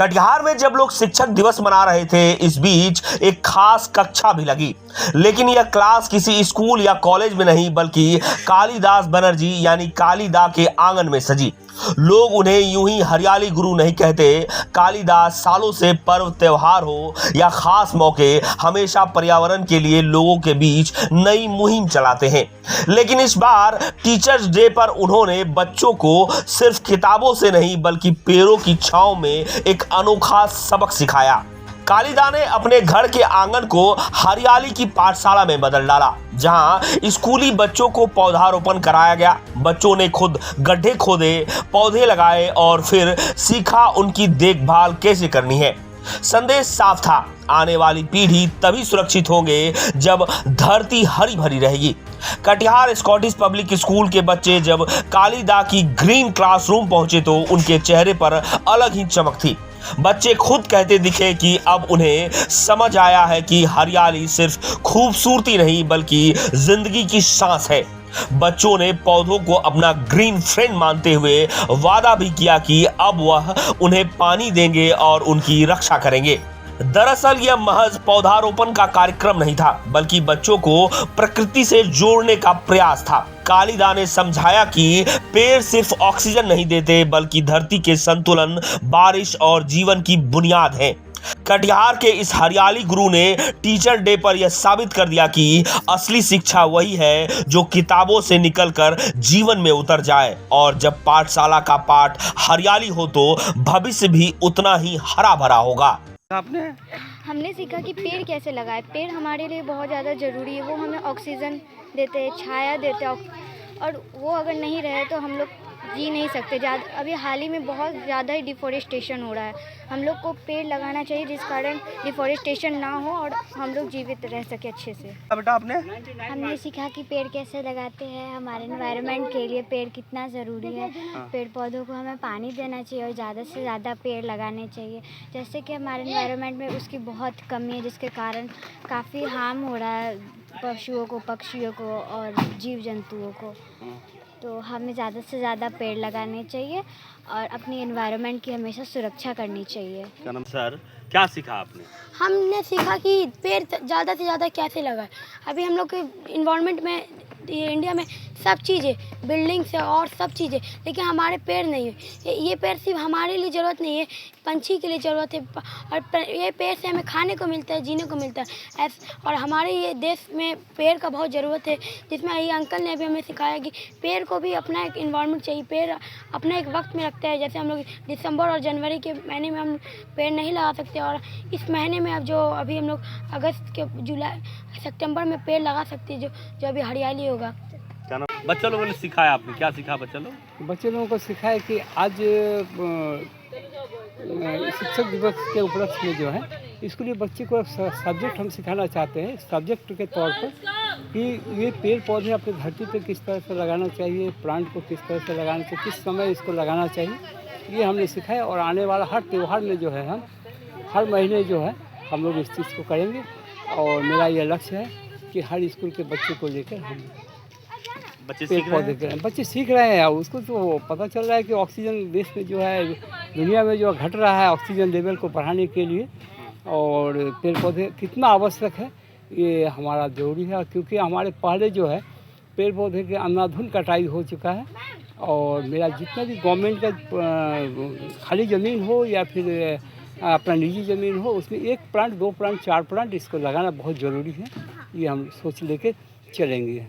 कटिहार में जब लोग शिक्षक दिवस मना रहे थे, इस बीच एक खास कक्षा भी लगी। लेकिन यह क्लास किसी स्कूल या कॉलेज में नहीं, बल्कि कालिदास बनर्जी यानी कालिदा के आंगन में सजी। लोग उन्हें यूं ही हरियाली गुरु नहीं कहते। कालिदास सालों से पर्व त्योहार हो या खास मौके, हमेशा पर्यावरण के लिए लोगों के बीच नई मुहिम चलाते हैं। लेकिन इस बार टीचर्स डे पर उन्होंने बच्चों को सिर्फ किताबों से नहीं, बल्कि पेड़ों की छांव में एक अनोखा सबक सिखाया। कालिदा ने अपने घर के आंगन को हरियाली की पाठशाला में बदल डाला, जहां स्कूली बच्चों को पौधारोपण कराया गया। बच्चों ने खुद गड्ढे खोदे, पौधे लगाए और फिर सीखा उनकी देखभाल कैसे करनी है। संदेश साफ था, आने वाली पीढ़ी तभी सुरक्षित होंगे जब धरती हरी भरी रहेगी। कटिहार स्कॉटिश पब्लिक स्कूल के बच्चे जब कालिदा की ग्रीन क्लासरूम पहुंचे तो उनके चेहरे पर अलग ही चमक थी। बच्चे खुद कहते दिखे कि अब उन्हें समझ आया है कि हरियाली सिर्फ खूबसूरती नहीं, बल्कि जिंदगी की सांस है। बच्चों ने पौधों को अपना ग्रीन फ्रेंड मानते हुए वादा भी किया कि अब वह उन्हें पानी देंगे और उनकी रक्षा करेंगे। दरअसल यह महज पौधारोपण का कार्यक्रम नहीं था, बल्कि बच्चों को प्रकृति से जोड़ने का प्रयास था। कालिदा ने समझाया कि पेड़ सिर्फ ऑक्सीजन नहीं देते, बल्कि धरती के संतुलन, बारिश और जीवन की बुनियाद हैं। कटिहार के इस हरियाली गुरु ने टीचर डे पर यह साबित कर दिया कि असली शिक्षा वही है जो किताबों से निकलकर जीवन में उतर जाए। और जब पाठशाला का पाठ हरियाली हो तो भविष्य भी उतना ही हरा भरा होगा। हमने सीखा कि पेड़ कैसे लगाए। पेड़ हमारे लिए बहुत ज़्यादा ज़रूरी है। वो हमें ऑक्सीजन देते हैं, छाया देते हैं, और वो अगर नहीं रहे तो हम लोग जी नहीं सकते। अभी हाल ही में बहुत ज़्यादा ही डिफॉरेस्टेशन हो रहा है। हम लोग को पेड़ लगाना चाहिए जिस कारण डिफॉरेस्टेशन ना हो और हम लोग जीवित रह सके अच्छे से। बेटा हमने सीखा कि पेड़ कैसे लगाते हैं, हमारे एनवायरनमेंट के लिए पेड़ कितना ज़रूरी है। पेड़ पौधों को हमें पानी देना चाहिए और ज़्यादा से ज़्यादा पेड़ लगाने चाहिए। जैसे कि हमारे एनवायरनमेंट में उसकी बहुत कमी है, जिसके कारण काफ़ी हार्म हो रहा है पशुओं को, पक्षियों को और जीव जंतुओं को। तो हमें ज़्यादा से ज़्यादा पेड़ लगाने चाहिए और अपनी एनवायरनमेंट की हमेशा सुरक्षा करनी चाहिए। क्या नाम सर, क्या सीखा आपने? हमने सीखा कि पेड़ ज़्यादा से ज़्यादा कैसे लगाएं। अभी हम लोग के इन्वायरमेंट में, इंडिया में सब चीज़ें, बिल्डिंग्स है और सब चीज़ें, लेकिन हमारे पेड़ नहीं है। ये पेड़ सिर्फ हमारे लिए ज़रूरत नहीं है, पंछी के लिए ज़रूरत है। और ये पेड़ से हमें खाने को मिलता है, जीने को मिलता है। और हमारे ये देश में पेड़ का बहुत ज़रूरत है, जिसमें ये अंकल ने भी हमें सिखाया कि पेड़ को भी अपना एक इन्वायरमेंट चाहिए। पेड़ अपना एक वक्त में रखता है। जैसे हम लोग दिसंबर और जनवरी के महीने में हम पेड़ नहीं लगा सकते, और इस महीने में अब जो अभी हम लोग अगस्त के जुलाई सितंबर में पेड़ लगा सकते हैं, जो अभी हरियाली होगा। क्या नाम बच्चों लोगों ने सिखाया आपने? क्या सीखा बच्चे लोग? बच्चे लोगों को सिखाया कि आज शिक्षक दिवस के उपलक्ष्य में जो है स्कूली बच्चे को सब्जेक्ट हम सिखाना चाहते हैं, सब्जेक्ट के तौर पर, कि ये पेड़ पौधे अपनी धरती पर किस तरह से लगाना चाहिए, प्लांट को किस तरह से लगाना चाहिए, किस समय इसको लगाना चाहिए, ये हमने सिखाया। और आने वाला हर त्यौहार में जो है हम हर महीने जो है हम लोग इस चीज़ को करेंगे। और मेरा ये लक्ष्य है कि हर स्कूल के बच्चे को लेकर हम पेड़ पौधे करें। बच्चे सीख रहे हैं, उसको तो पता चल रहा है कि ऑक्सीजन देश में जो है, दुनिया में जो घट रहा है ऑक्सीजन लेवल को बढ़ाने के लिए, और पेड़ पौधे कितना आवश्यक है ये हमारा ज़रूरी है। क्योंकि हमारे पहले जो है पेड़ पौधे के अंधाधुंध कटाई हो चुका है। और मेरा जितना भी गवर्नमेंट का खाली ज़मीन हो या फिर अपना निजी ज़मीन हो, उसमें 1 प्लांट, 2 प्लांट, 4 प्लांट इसको लगाना बहुत ज़रूरी है। ये हम सोच लेके चलेंगे।